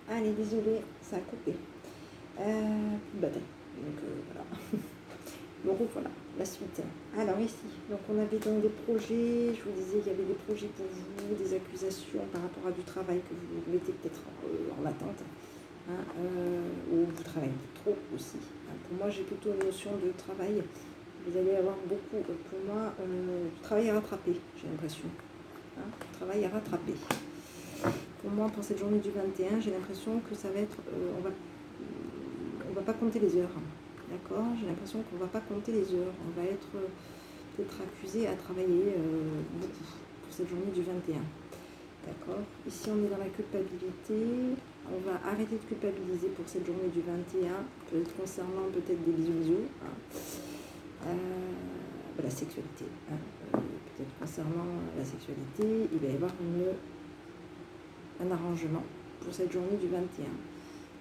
Allez, désolé, ça a coupé. Batterie. Donc voilà. Donc voilà, la suite. Alors ici, donc on avait donc des projets, je vous disais qu'il y avait des projets pour vous, des accusations par rapport à du travail que vous mettez peut-être en attente, hein, ou vous travaillez trop aussi. Hein. Pour moi, j'ai plutôt une notion de travail. Vous allez avoir beaucoup, pour moi, du travail à rattraper, j'ai l'impression. Hein, du travail à rattraper. Pour moi, pour cette journée du 21, j'ai l'impression que ça va être, on va pas compter les heures. D'accord. J'ai l'impression qu'on ne va pas compter les heures. On va être peut-être accusé à travailler beaucoup pour cette journée du 21. D'accord. Ici, on est dans la culpabilité. On va arrêter de culpabiliser pour cette journée du 21, peut-être concernant peut-être des bisous, hein. La sexualité. Hein. Peut-être concernant la sexualité, il va y avoir un arrangement pour cette journée du 21.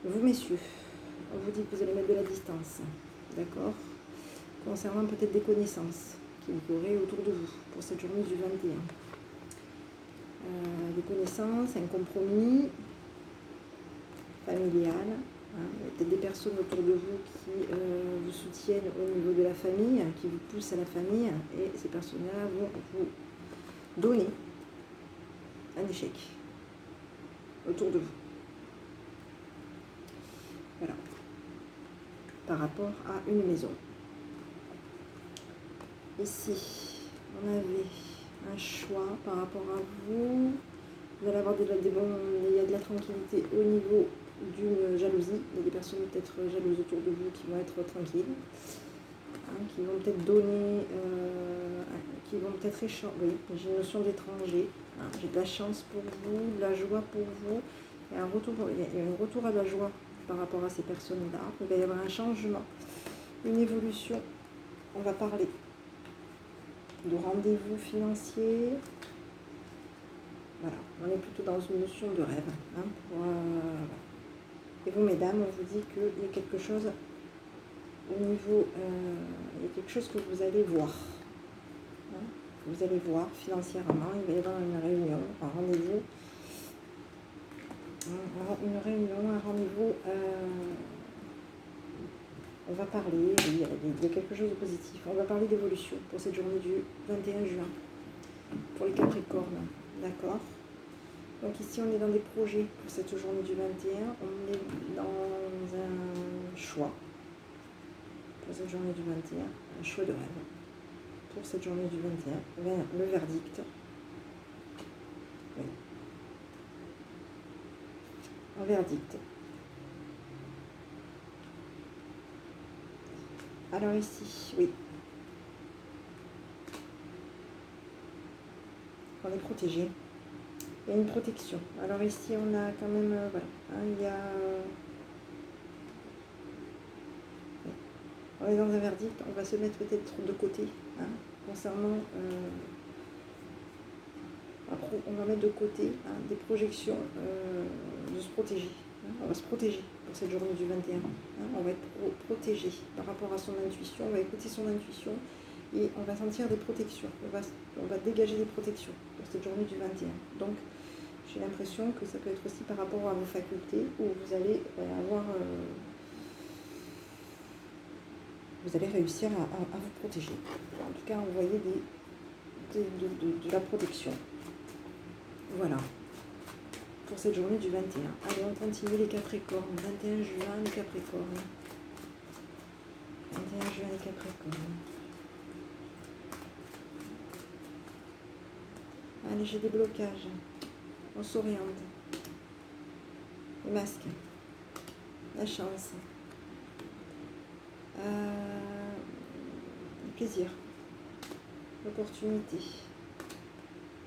Vous, messieurs, on vous dit que vous allez mettre de la distance. D'accord. Concernant peut-être des connaissances qu'il y aurait autour de vous pour cette journée du 21. Des connaissances, un compromis familial. Hein. Il y a peut-être des personnes autour de vous qui vous soutiennent au niveau de la famille, qui vous poussent à la famille, et ces personnes-là vont vous donner un échec autour de vous. Voilà. Par rapport à une maison. Ici, on avait un choix par rapport à vous. Vous allez avoir il y a de la tranquillité au niveau d'une jalousie. Il y a des personnes peut-être jalouses autour de vous qui vont être tranquilles, hein, qui vont peut-être donner, qui vont peut-être échanger. Oui, j'ai une notion d'étranger. Hein, j'ai de la chance pour vous, de la joie pour vous. Il y a un retour à la joie par rapport à ces personnes-là. Il va y avoir un changement, une évolution. On va parler de rendez-vous financiers. Voilà, on est plutôt dans une notion de rêve. Hein, et vous, mesdames, on vous dit qu'il y a quelque chose au niveau, il y a quelque chose que vous allez voir. Hein, vous allez voir financièrement, il va y avoir une réunion, un rendez-vous, une réunion, un rendez-vous. On va parler, il y a quelque chose de positif. On va parler d'évolution pour cette journée du 21 juin, pour les Capricornes. D'accord. Donc ici, on est dans des projets pour cette journée du 21. On est dans un choix pour cette journée du 21. Un choix de rêve pour cette journée du 21. Le verdict. Oui. Un verdict. Alors ici, oui. On est protégé. Il y a une protection. Alors ici, on a quand même, voilà, hein, il y a... On est dans un verdict, on va se mettre peut-être de côté, hein, concernant... on va mettre de côté, hein, des projections de se protéger. Hein, on va se protéger pour cette journée du 21. Hein, on va être protégé par rapport à son intuition, on va écouter son intuition et on va sentir des protections. On va dégager des protections pour cette journée du 21. Donc, j'ai l'impression que ça peut être aussi par rapport à vos facultés où vous allez avoir... vous allez réussir à vous protéger. En tout cas, envoyer de la protection. Voilà. Pour cette journée du 21. Allez, on continue les Capricornes. 21 juin, les Capricornes. 21 juin, les Capricornes. Allez, j'ai des blocages. On s'oriente. Les masques. La chance. Le plaisir. L'opportunité.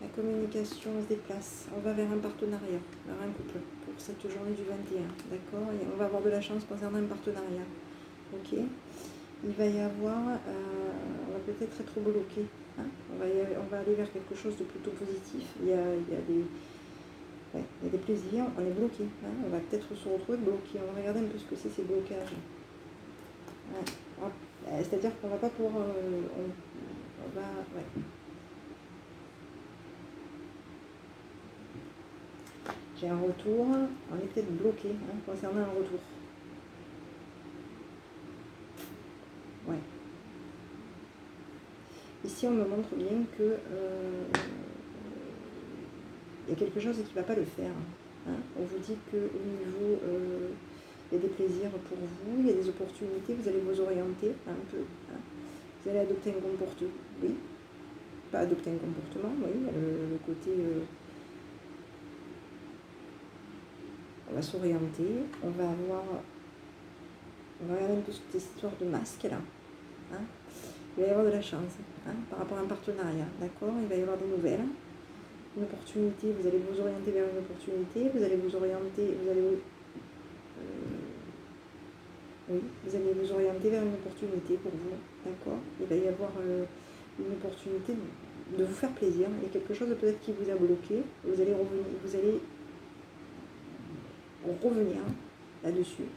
La communication se déplace. On va vers un partenariat, vers un couple pour cette journée du 21. D'accord. Et on va avoir de la chance concernant un partenariat. Ok. Il va y avoir... on va peut-être être bloqué. Hein, on va aller vers quelque chose de plutôt positif. Il y a des plaisirs. On est bloqué. Hein, on va peut-être se retrouver bloqué. On va regarder un peu ce que c'est ces blocages. Ouais. C'est-à-dire qu'on ne va pas pouvoir... on va... Ouais. J'ai un retour, on est peut-être bloqué concernant un retour. Ouais. Ici, on me montre bien que il y a quelque chose qui ne va pas le faire. On vous dit qu'au niveau, il y a des plaisirs pour vous, il y a des opportunités, vous allez vous orienter un peu. Vous allez adopter un comportement, oui. Pas adopter un comportement, oui, il y a le côté... on va s'orienter, on va regarder un peu cette histoire de masque là. Il va y avoir de la chance par rapport à un partenariat, d'accord? Il va y avoir des nouvelles, une opportunité, vous allez vous orienter vers une opportunité, vous allez vous orienter, vous allez vous orienter vers une opportunité pour vous, d'accord? Il va y avoir une opportunité de vous faire plaisir, il y a quelque chose peut-être qui vous a bloqué, vous allez revenir là-dessus.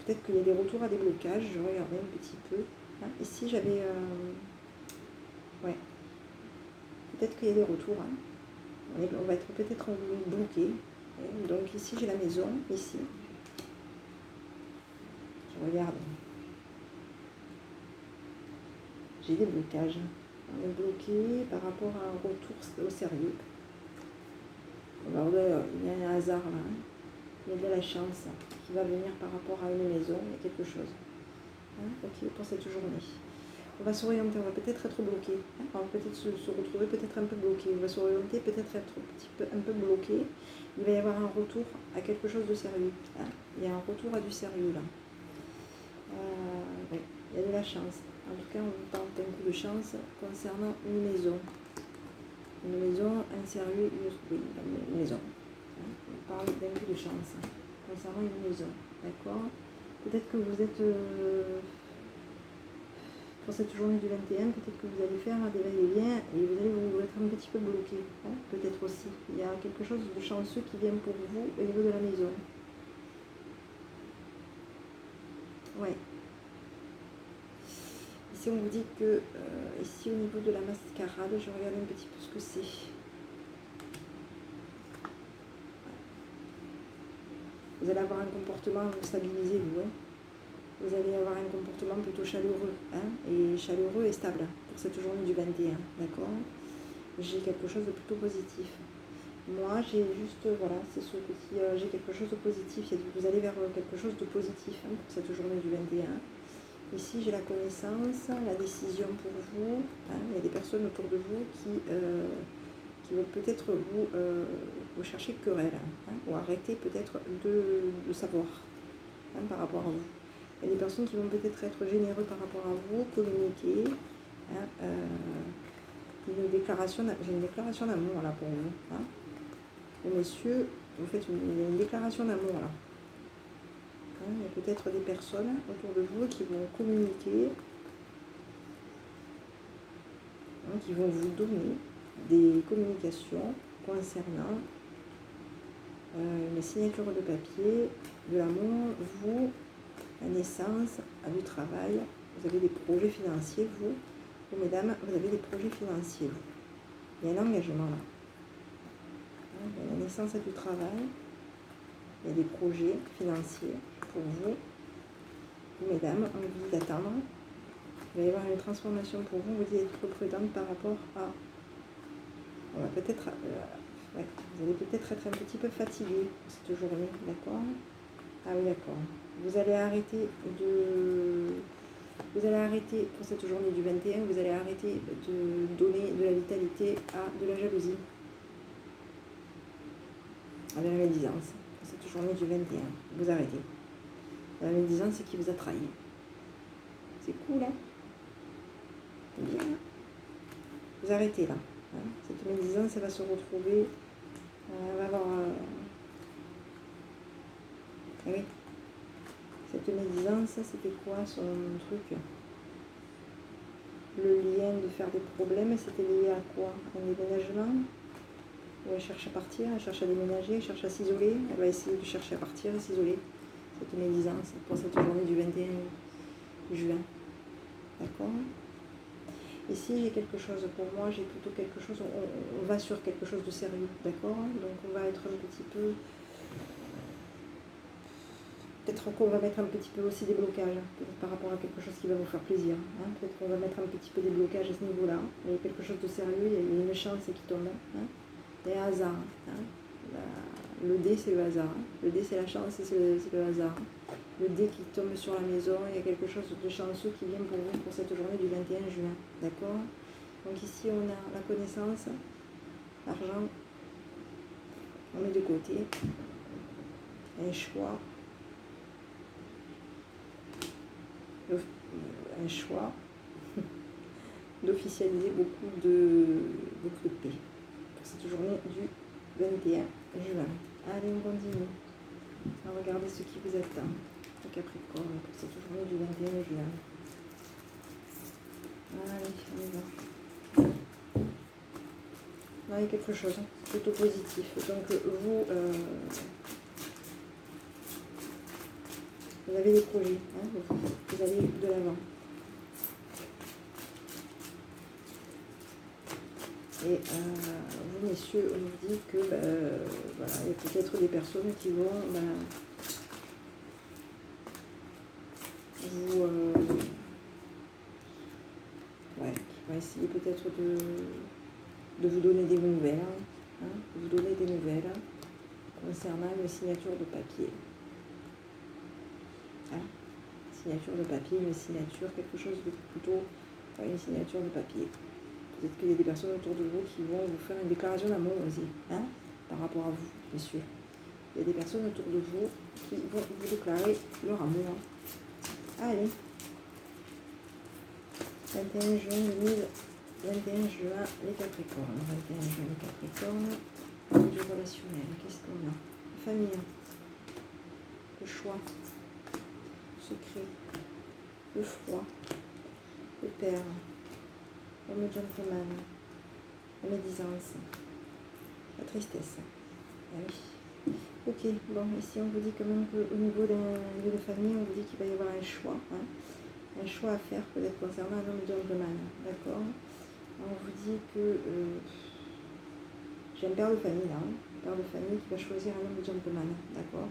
Peut-être qu'il y a des retours à des blocages, je regardais un petit peu. Ici j'avais... ouais. Peut-être qu'il y a des retours. On va être peut-être bloqué. Donc ici j'ai la maison, ici. Je regarde. J'ai des blocages. On est bloqué par rapport à un retour au sérieux. Alors là, il y a un hasard là. Il y a de la chance qui va venir par rapport à une maison, il y a quelque chose. Ok, pour cette journée. On va s'orienter, on va peut-être être bloqué. On va peut-être se retrouver peut-être un peu bloqué. On va s'orienter, peut-être être un peu bloqué. Il va y avoir un retour à quelque chose de sérieux. Il y a un retour à du sérieux là. Ouais, il y a de la chance. En tout cas, on vous parle d'un coup de chance concernant une maison. Une maison, un sérieux, une maison. On parle d'un coup de chance concernant une maison. D'accord? Peut-être que vous êtes... pour cette journée du 21, peut-être que vous allez faire des va-et-vient et vous allez vous être un petit peu bloqué. Peut-être aussi. Il y a quelque chose de chanceux qui vient pour vous au niveau de la maison. Ouais. Ici, on vous dit que, ici, au niveau de la mascarade, je regarde un petit peu ce que c'est. Vous allez avoir un comportement stabilisé, vous. Vous allez avoir un comportement plutôt chaleureux, et chaleureux et stable pour cette journée du 21, d'accord? J'ai quelque chose de plutôt positif. Moi, j'ai juste, voilà, c'est ce petit, j'ai quelque chose de positif. Vous allez vers quelque chose de positif pour cette journée du 21. Ici, j'ai la connaissance, la décision pour vous. Il y a des personnes autour de vous qui vont peut-être vous chercher querelle, ou arrêter peut-être de savoir par rapport à vous. Il y a des personnes qui vont peut-être être généreux par rapport à vous, communiquer. J'ai une déclaration d'amour là pour vous. Et messieurs, vous faites une déclaration d'amour là. Il y a peut-être des personnes autour de vous qui vont communiquer, qui vont vous donner des communications concernant les signatures de papier, de l'amour, vous, la naissance, du travail. Vous avez des projets financiers, vous, mesdames, vous avez des projets financiers. Il y a un engagement là. Il y a la naissance du travail, il y a des projets financiers pour vous. Mesdames, on vous dit d'attendre. Il va y avoir une transformation pour vous. On vous dit d'être prudente par rapport à... On va peut-être... vous allez peut-être être un petit peu fatigué cette journée, d'accord? Ah oui, d'accord. Vous allez arrêter pour cette journée du 21, vous allez arrêter de donner de la vitalité à de la jalousie, à de la médisance. Pour cette journée du 21, vous arrêtez. La médisance, c'est qui vous a trahi. C'est cool, hein? Bien, hein? Vous arrêtez là. Cette médisance, elle va se retrouver. Elle va avoir... oui. Cette médisance, c'était quoi son truc? Le lien de faire des problèmes, c'était lié à quoi? Un déménagement? Où elle cherche à partir, elle cherche à déménager, elle cherche à s'isoler. Elle va essayer de chercher à partir et s'isoler. Cette médisance pour cette journée du 21 juin. D'accord? Ici, j'ai quelque chose pour moi, j'ai plutôt quelque chose, on va sur quelque chose de sérieux, d'accord? Donc, on va être un petit peu... Peut-être qu'on va mettre un petit peu aussi des blocages, peut-être par rapport à quelque chose qui va vous faire plaisir. Hein. Peut-être qu'on va mettre un petit peu des blocages à ce niveau-là. Il y a quelque chose de sérieux, il y a une chance qui tombe. Hein. Il y a un hasard. Hein. Le dé, c'est le hasard. Hein. Le dé, c'est la chance, c'est le hasard. Le dé qui tombe sur la maison, il y a quelque chose de chanceux qui vient pour vous pour cette journée du 21 juin. D'accord? Donc ici, on a la connaissance, l'argent, on met de côté, un choix, d'officialiser beaucoup de paix pour cette journée du 21 juin. Allez, on continue. On va regarder ce qui vous attend, le Capricorne, pour cette journée du 21 juin. Allez, on y va. Non, il y a quelque chose, plutôt positif. Donc, vous avez des projets, hein, vous allez de l'avant. Et vous, messieurs, on vous dit que voilà, il y a peut-être des personnes qui vont qui vont essayer peut-être de vous donner des nouvelles, concernant une signature de papier. Hein, signature de papier, une signature, quelque chose de plutôt, une signature de papier. Peut-être qu'il y a des personnes autour de vous qui vont vous faire une déclaration d'amour aussi, hein, par rapport à vous, messieurs. Il y a des personnes autour de vous qui vont vous déclarer leur amour. Allez. 21 juin 21 juin, les Capricornes. 21 juin, les Capricornes. Du relationnel, qu'est-ce qu'on a? Famille. Le choix. Secret. Le froid. Le père. Le gentleman. La médisance. La tristesse. Ah oui. Ok, bon, ici on vous dit quand même qu'au niveau de famille, on vous dit qu'il va y avoir un choix. Hein. Un choix à faire peut-être concernant un homme gentleman. D'accord? On vous dit que j'ai un père de famille là. Un père de famille qui va choisir un homme gentleman. D'accord?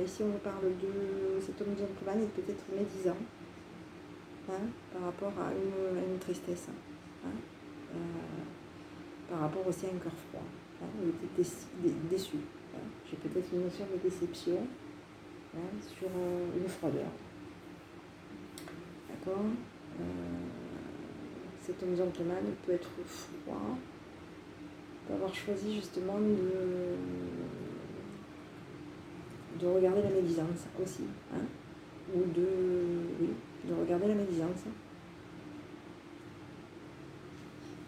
Ici on vous parle de cet homme gentleman est peut-être médisant. Hein, par rapport à une tristesse. Hein, par rapport aussi à un cœur froid. Hein, il était déçu. Hein. J'ai peut-être une notion de déception, hein, sur une froideur. D'accord? Cet homme gentleman peut être froid, peut avoir choisi justement de regarder la médisance aussi. Hein, ou de regarder la médisance.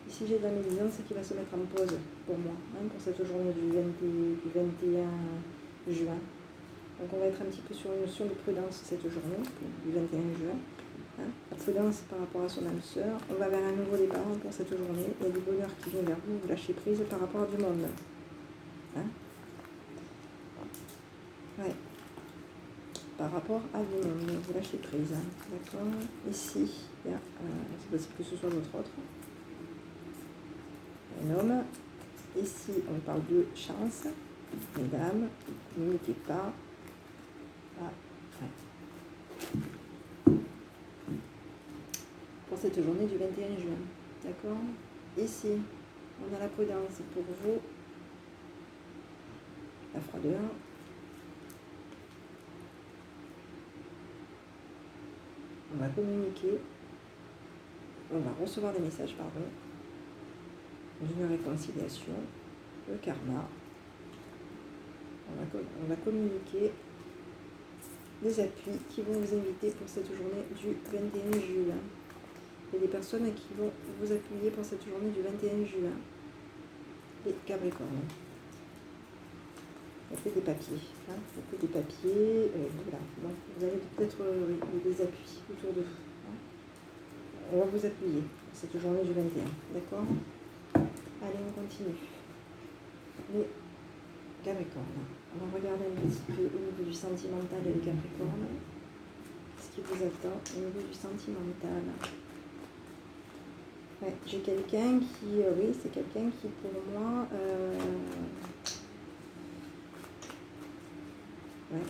Ici j'ai de la médisance qui va se mettre en pause pour moi, hein, pour cette journée du 21 juin. Donc on va être un petit peu sur une notion de prudence cette journée, du 21 juin. Hein, la prudence par rapport à son âme sœur. On va vers un nouveau départ pour cette journée. Il y a du bonheur qui vient vers vous, vous lâchez prise par rapport à du monde. Hein, ouais. Par rapport à du monde, vous lâchez prise. Hein, d'accord. Ici, il y a, c'est possible que ce soit votre autre. Un homme. Ici, on parle de chance. Mesdames, n'hésitez pas à... pour cette journée du 21 juin. D'accord? Ici, on a la prudence pour vous. La froideur. On va communiquer. On va recevoir des messages, pardon. D'une réconciliation. Le karma. On va communiquer des appuis qui vont vous inviter pour cette journée du 21 juin. Il y a des personnes qui vont vous appuyer pour cette journée du 21 juin. Les Capricornes. On fait des papiers. Hein, on fait des papiers. Voilà. Donc vous avez peut-être des appuis autour de vous. Hein. On va vous appuyer pour cette journée du 21. D'accord? Allez, on continue. Les Capricornes. On va regarder un petit peu au niveau du sentimental et les Capricornes. Ce qui vous attend au niveau du sentimental. Ouais, j'ai quelqu'un qui, oui, c'est quelqu'un qui pour moi, ouais,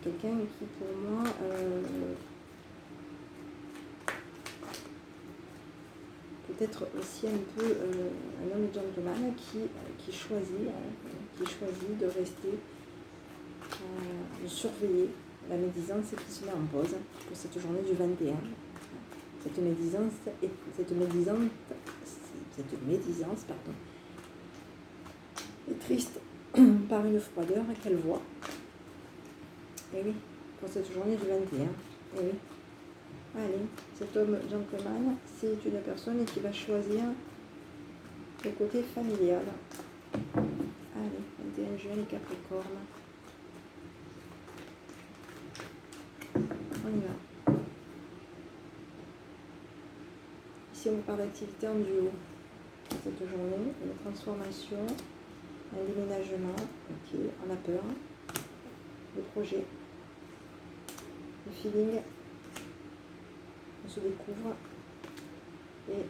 quelqu'un qui pour moi, peut-être aussi un peu un homme gentleman qui choisit de rester, de surveiller la médisance qui se met en pause pour cette journée du 21. Cette médisance, pardon, est triste par une froideur qu'elle voit. Et oui, pour cette journée du 21. Et oui. Allez, cet homme gentleman, c'est une personne qui va choisir le côté familial. Allez, 21 juin, les Capricornes. On y va. Ici, on parle d'activité en duo. Cette journée, une transformation, un déménagement. Ok, on a peur. Le projet, le feeling, on se découvre. Et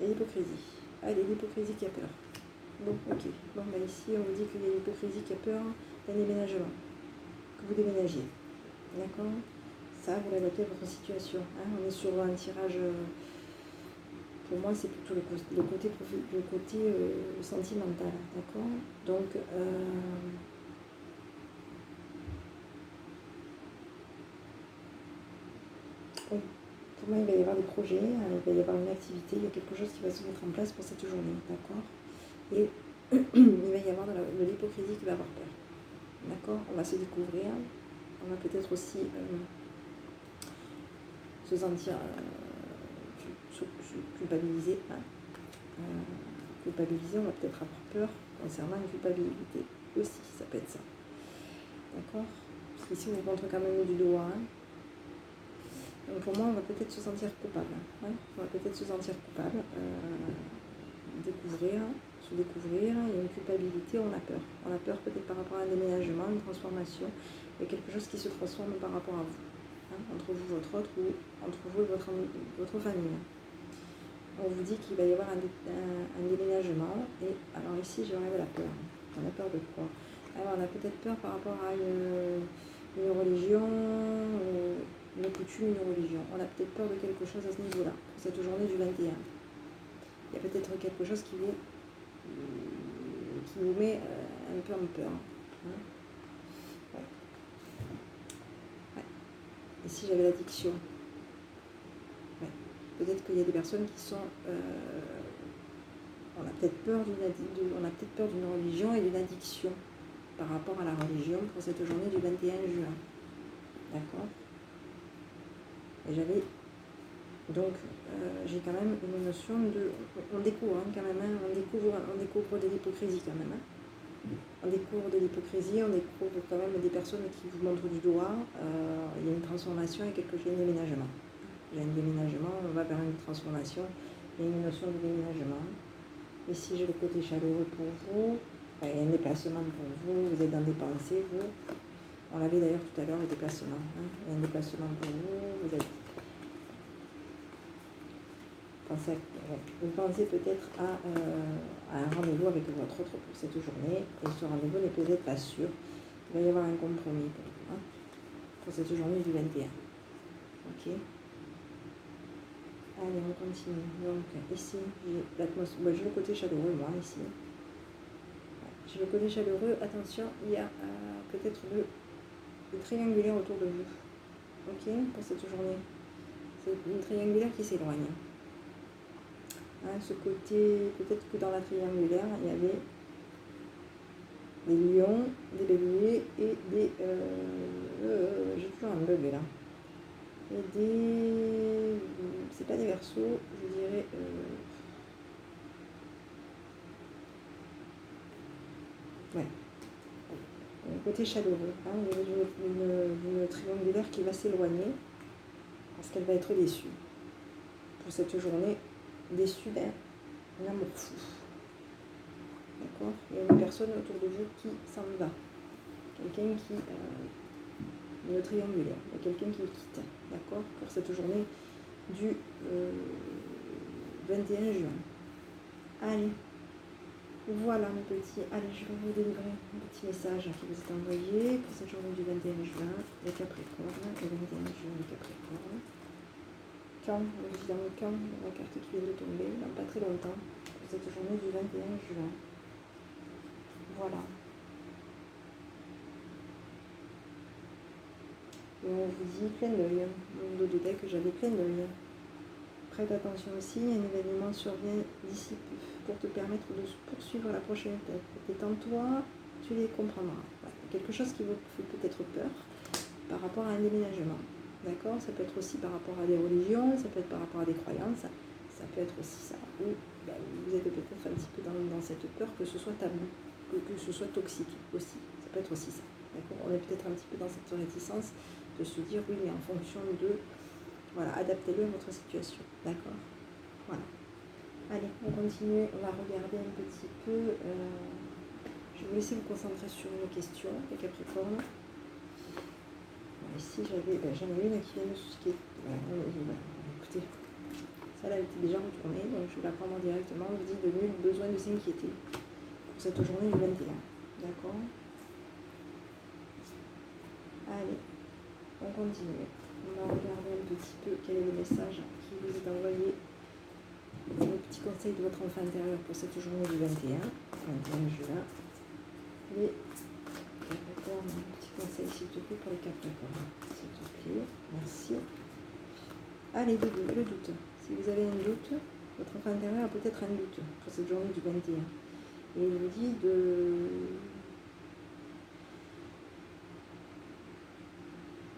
l'hypocrisie. Allez, l'hypocrisie qui a peur. Bon, ok. Bon, bah ici, on me dit qu'il y a l'hypocrisie qui a peur d'un déménagement. Que vous déménagiez. D'accord? Ça, vous l'adaptez à votre situation. Hein, on est sur un tirage, pour moi, c'est plutôt le côté sentimental. D'accord? Donc, oui. Pour moi, il va y avoir des projets, il va y avoir une activité, il y a quelque chose qui va se mettre en place pour cette journée. D'accord? Et il va y avoir de l'hypocrisie qui va avoir peur. D'accord? On va se découvrir. On va peut-être aussi se sentir culpabilisé. Hein. Culpabilisé, on va peut-être avoir peur concernant une culpabilité aussi, ça peut être ça. D'accord? Parce qu'ici, on vous montre quand même du doigt. Hein. Donc pour moi, on va peut-être se sentir coupable. Hein. On va peut-être se sentir coupable. Se découvrir, il y a une culpabilité, on a peur. On a peur peut-être par rapport à un déménagement, une transformation, il y a quelque chose qui se transforme par rapport à vous, hein, entre vous, votre autre, ou entre vous et votre famille. On vous dit qu'il va y avoir un déménagement, et alors ici, je rêve la peur. On a peur de quoi? Alors on a peut-être peur par rapport à une religion, une coutume, une religion. On a peut-être peur de quelque chose à ce niveau-là, pour cette journée du 21. Il y a peut-être quelque chose qui vous met un peu en peur. Hein. Ouais. Ouais. Et si j'avais l'addiction, ouais. Peut-être qu'il y a des personnes qui sont... on a peut-être peur d'une religion et d'une addiction par rapport à la religion pour cette journée du 21 juin. D'accord? Et j'avais... Donc, j'ai quand même une notion de... On découvre hein, quand même, hein, on découvre de l'hypocrisie quand même. Hein. On découvre de l'hypocrisie, on découvre quand même des personnes qui vous montrent du doigt. Il y a une transformation et un déménagement. Il y a un déménagement, on va vers une transformation, il y a une notion de déménagement. Ici, j'ai le côté chaleureux pour vous. Il y a un déplacement pour vous, vous êtes dans des pensées, vous. On l'avait d'ailleurs tout à l'heure, le déplacement. Hein. Il y a un déplacement pour vous, vous êtes... Vous pensez peut-être à un rendez-vous avec votre autre pour cette journée, et ce rendez-vous n'est peut-être pas sûr. Il va y avoir un compromis pour vous, hein, pour cette journée du 21. Ok. Allez, on continue. Donc, ici, j'ai le côté chaleureux, moi, ici. J'ai le côté chaleureux. Attention, il y a peut-être le triangulaire autour de vous. Ok, pour cette journée. C'est une triangulaire qui s'éloigne. Hein, ce côté, peut-être que dans la triangulaire, il y avait des lions, des béliers et des... j'ai toujours un bug là. Et des... C'est pas des verseaux, je dirais... ouais. Le côté chaleureux. Hein, il y a une triangulaire qui va s'éloigner parce qu'elle va être déçue. Pour cette journée, déçue d'un amour fou. D'accord? Il y a une personne autour de vous qui s'en va. Quelqu'un qui... une triangulaire. Il y a quelqu'un qui quitte. D'accord? Pour cette journée du 21 juin. Allez, voilà mes petits. Allez, je vais vous délivrer un petit message qui vous est envoyé pour cette journée du 21 juin, les Capricornes, le 21 juin, les Capricornes. Quand, on dit dans le camp, la carte qui vient de tomber, dans pas très longtemps, pour cette journée du 21 juin. Voilà. Et on vous dit plein d'œil. Mon dos de deck, j'avais plein d'œil. Prête attention aussi, un événement survient d'ici peu pour te permettre de poursuivre la prochaine étape. Détends-toi, tu les comprendras. Voilà. Quelque chose qui vous fait peut-être peur par rapport à un déménagement. D'accord? Ça peut être aussi par rapport à des religions, ça peut être par rapport à des croyances, ça peut être aussi ça. Ou vous êtes peut-être un petit peu dans cette peur que ce soit tabou, que ce soit toxique aussi. Ça peut être aussi ça. D'accord? On est peut-être un petit peu dans cette réticence de se dire oui, mais en fonction de... Voilà, adaptez-le à votre situation. D'accord? Voilà. Allez, on continue. On va regarder un petit peu. Je vais vous laisser vous concentrer sur une question, les Capricornes. Ici, j'en ai une qui vient de ce qui est... écoutez, ça, elle était déjà retournée, donc je vais la prendre directement. On vous dit de nul besoin de s'inquiéter pour cette journée du 21. D'accord? Allez, on continue. On va regarder un petit peu quel est le message qui vous est envoyé. Le petit conseil de votre enfant intérieur pour cette journée du 21 juin. Les Capricornes, un petit conseil s'il te plaît pour les Capricornes. S'il te plaît, merci. Allez, le doute. Si vous avez un doute, votre enfant intérieur a peut-être un doute pour cette journée du 21. Et il vous dit de...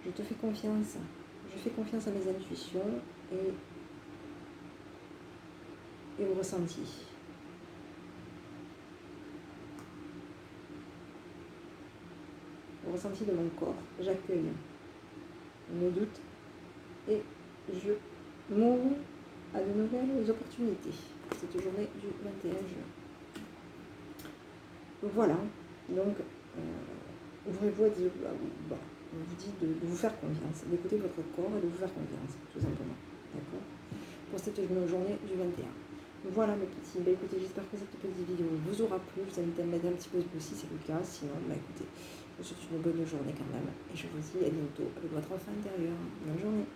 Je te fais confiance. Je fais confiance à mes intuitions et aux ressentis. Au ressenti de mon corps, j'accueille mes doutes et je m'ouvre à de nouvelles opportunités. Cette journée du 21 juin. Voilà, donc ouvrez-vous à dire, on vous dit de vous faire confiance, d'écouter votre corps et de vous faire confiance, tout simplement. D'accord? Pour cette journée du 21. Voilà mes petits, écoutez, j'espère que cette petite vidéo vous aura plu. Je vous invite à me mettre un petit peu si c'est le cas, sinon écoutez, je vous souhaite une bonne journée quand même. Et je vous dis à bientôt avec votre enfant intérieur. Bonne journée.